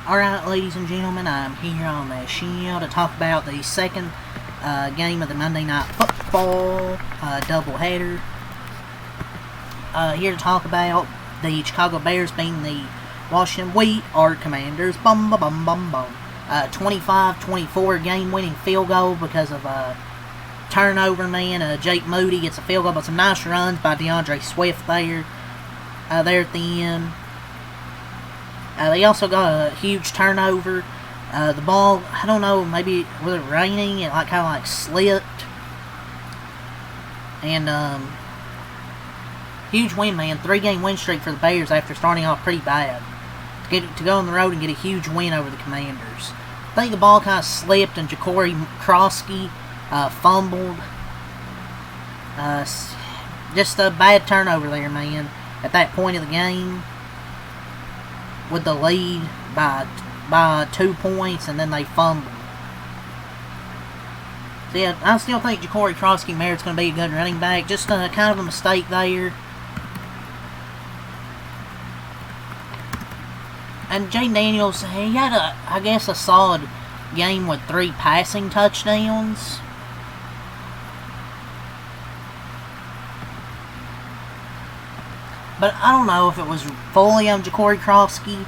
Alright, ladies and gentlemen, I'm here on the show to talk about the second game of the Monday Night Football doubleheader. Here to talk about the Chicago Bears being the Washington Wheat Art Commanders. 25-24 game-winning field goal because of a turnover, man. Jake Moody gets a field goal, but some nice runs by DeAndre Swift there at the end. They also got a huge turnover. The ball, I don't know, maybe was it raining? It kind of slipped. And huge win, man. 3-game win streak for the Bears after starting off pretty bad. To go on the road and get a huge win over the Commanders. I think the ball kind of slipped and Ja'Cory Krosky fumbled. Just a bad turnover there, man. At that point of the game, with the lead by 2 points, and then they fumbled. So yeah, I still think Ja'Cory Krosky Merritt's going to be a good running back. Just kind of a mistake there. And Jayden Daniels, he had I guess a solid game with 3 passing touchdowns. But I don't know if it was fully on Ja'Cory Krosky.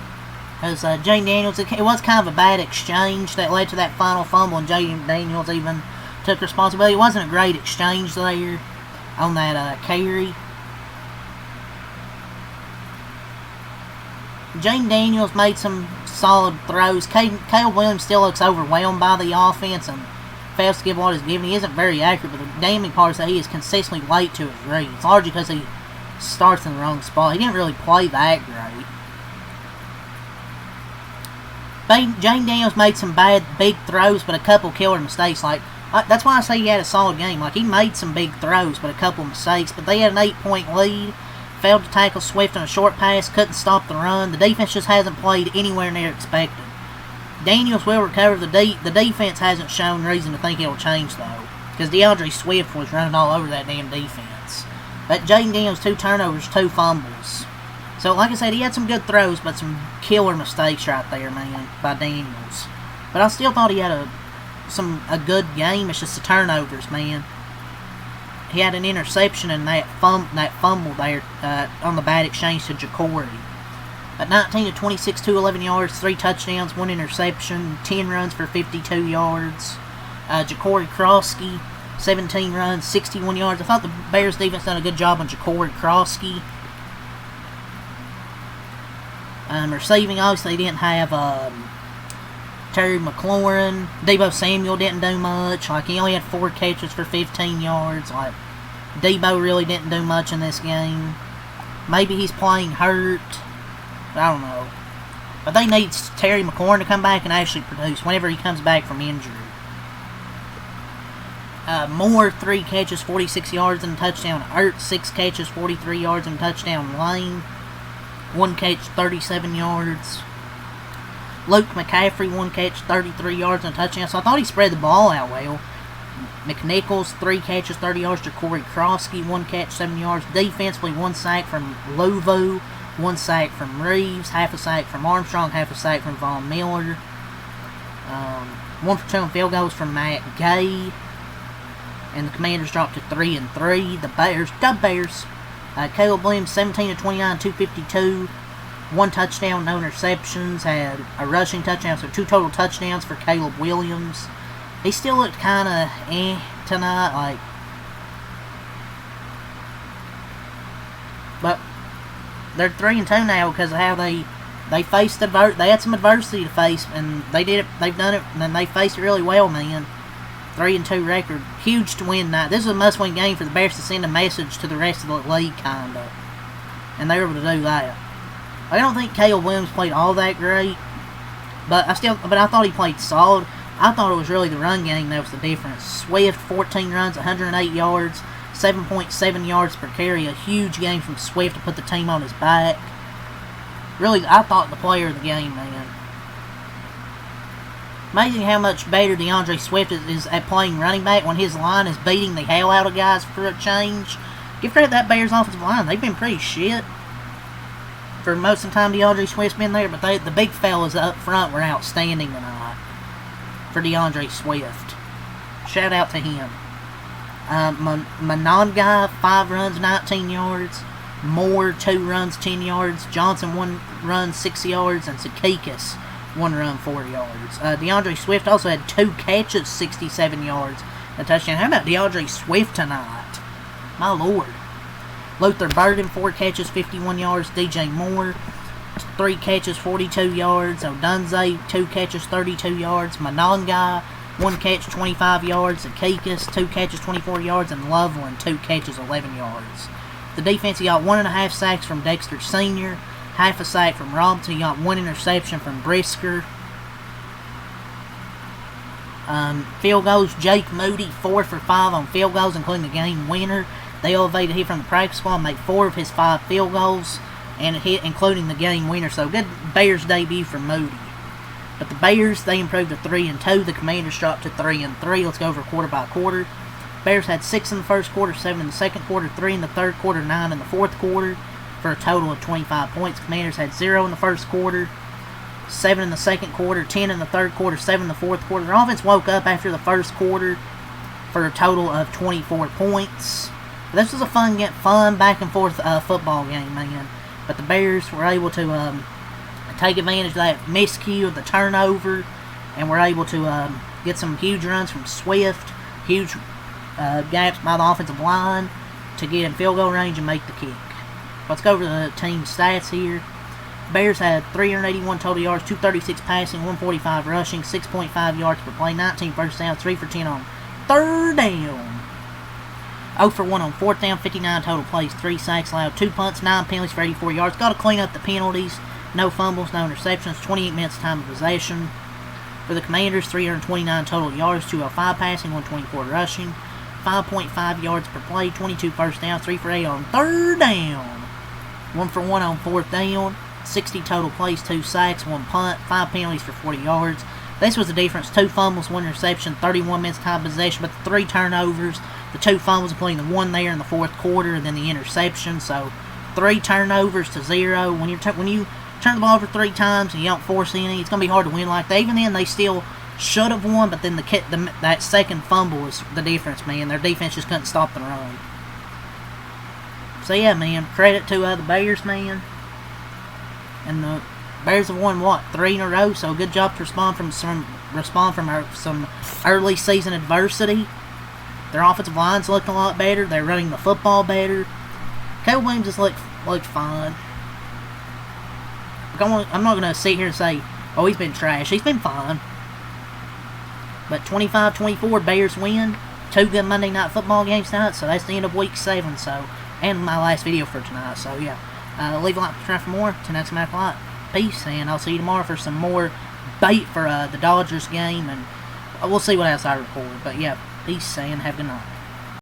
Because Jayden Daniels, it was kind of a bad exchange that led to that final fumble, and Jayden Daniels even took responsibility. It wasn't a great exchange there on that carry. Jayden Daniels made some solid throws. Caleb Williams still looks overwhelmed by the offense and fails to give what he's given. He isn't very accurate, but the damning part is that he is consistently late to his reads. Largely because he starts in the wrong spot. He didn't really play that great. Jayden Daniels made some big throws, but a couple killer mistakes. That's why I say he had a solid game. He made some big throws, but a couple mistakes. But they had an 8-point lead. Failed to tackle Swift on a short pass. Couldn't stop the run. The defense just hasn't played anywhere near expected. Daniels will recover. The defense hasn't shown reason to think it'll change, though. Because DeAndre Swift was running all over that damn defense. But Jayden Daniels, 2 turnovers, 2 fumbles. So, like I said, he had some good throws, but some killer mistakes right there, man, by Daniels. But I still thought he had a good game. It's just the turnovers, man. He had an interception and that fumble there on the bad exchange to Ja'Cory. At 19 of 26, 211 yards, 3 touchdowns, 1 interception, 10 runs for 52 yards. Ja'Cory Krosky, 17 runs, 61 yards. I thought the Bears defense done a good job on Ja'Cory Krosky. Receiving, obviously, they didn't have Terry McLaurin. Deebo Samuel didn't do much. He only had 4 catches for 15 yards. Deebo really didn't do much in this game. Maybe he's playing hurt. I don't know. But they need Terry McLaurin to come back and actually produce whenever he comes back from injury. Moore, 3 catches, 46 yards and a touchdown. Ertz, 6 catches, 43 yards and a touchdown. Lane, 1 catch, 37 yards. Luke McCaffrey, 1 catch, 33 yards and a touchdown. So I thought he spread the ball out well. McNichols, 3 catches, 30 yards. Ja'Cory Krosky, 1 catch, 7 yards. Defensively, 1 sack from Louvu, 1 sack from Reeves, half a sack from Armstrong, half a sack from Von Miller. 1 for 2 on field goals from Matt Gay. And the Commanders dropped to 3-3. The Bears. Caleb Williams, 17 of 29, 252. 1 touchdown, no interceptions. Had a rushing touchdown, so 2 total touchdowns for Caleb Williams. He still looked kind of tonight, but they're 3-2 now because of how they faced they had some adversity to face, and they did it. They've done it, and they faced it really well, man. 3-2 record, huge to win tonight. This is a must-win game for the Bears to send a message to the rest of the league, kinda, and they were able to do that. I don't think Caleb Williams played all that great, but I thought he played solid. I thought it was really the run game that was the difference. Swift, 14 runs, 108 yards, 7.7 yards per carry. A huge game from Swift to put the team on his back. Really, I thought the player of the game, man. Amazing how much better DeAndre Swift is at playing running back when his line is beating the hell out of guys for a change. Give credit to that Bears offensive line. They've been pretty shit. for most of the time DeAndre Swift's been there, but the big fellas up front were outstanding tonight for DeAndre Swift. Shout out to him. Mononga, 5 runs, 19 yards. Moore, 2 runs, 10 yards. Johnson, 1 run, 6 yards. And Sakikis, 1 run, 4 yards. DeAndre Swift also had 2 catches, 67 yards. A touchdown. How about DeAndre Swift tonight? My lord. Luther Burden, 4 catches, 51 yards. DJ Moore, 3 catches, 42 yards. Odunze, 2 catches, 32 yards. Mononga, 1 catch, 25 yards. Akikis, 2 catches, 24 yards. And Loveland, 2 catches, 11 yards. The defense, he got 1.5 sacks from Dexter Sr., half a sack from Robinson. He got 1 interception from Brisker. Field goals, Jake Moody, 4 for 5 on field goals, including the game winner. They elevated him from the practice squad, made 4 of his 5 field goals, and hit, including the game winner. So good Bears debut for Moody. But the Bears, they improved to 3-2. The Commanders dropped to 3-3. Let's go over quarter by quarter. Bears had 6 in the first quarter, 7 in the second quarter, 3 in the third quarter, 9 in the fourth quarter, for a total of 25 points. Commanders had 0 in the first quarter, 7 in the second quarter, 10 in the third quarter, 7 in the fourth quarter. Their offense woke up after the first quarter for a total of 24 points. This was a fun back and forth football game, man. But the Bears were able to take advantage of that miscue of the turnover, and were able to get some huge runs from Swift, huge gaps by the offensive line to get in field goal range and make the kick. Let's go over the team stats here. Bears had 381 total yards, 236 passing, 145 rushing, 6.5 yards per play, 19 first downs, 3 for 10 on third down. 0 for 1 on fourth down, 59 total plays, 3 sacks allowed, 2 punts, 9 penalties for 84 yards. Got to clean up the penalties. No fumbles, no interceptions, 28 minutes time of possession. For the Commanders, 329 total yards, 205 passing, 124 rushing, 5.5 yards per play, 22 first downs, 3 for 8 on third down. 1 for 1 on fourth down, 60 total plays, 2 sacks, 1 punt, 5 penalties for 40 yards. This was the difference. 2 fumbles, 1 interception, 31 minutes time of possession, but the 3 turnovers, the 2 fumbles, including the 1 there in the fourth quarter, and then the interception. So 3 turnovers to 0. When you turn the ball over 3 times and you don't force any, it's going to be hard to win like that. Even then, they still should have won, but then that second fumble was the difference, man. Their defense just couldn't stop the run. So yeah, man, credit to the Bears, man. And the Bears have won, 3 in a row, so good job to respond from some early season adversity. Their offensive line's looking a lot better. They're running the football better. Caleb Williams just looked fine. I'm not going to sit here and say, oh, he's been trash. He's been fine. But 25-24, Bears win. 2 good Monday Night Football games tonight, so that's the end of Week 7. So, and my last video for tonight. So, yeah. Leave a like, subscribe for more. Tonight's Mac Light. Peace, and I'll see you tomorrow for some more bait for the Dodgers game, and we'll see what else I record. But, yeah, peace, and have a good night.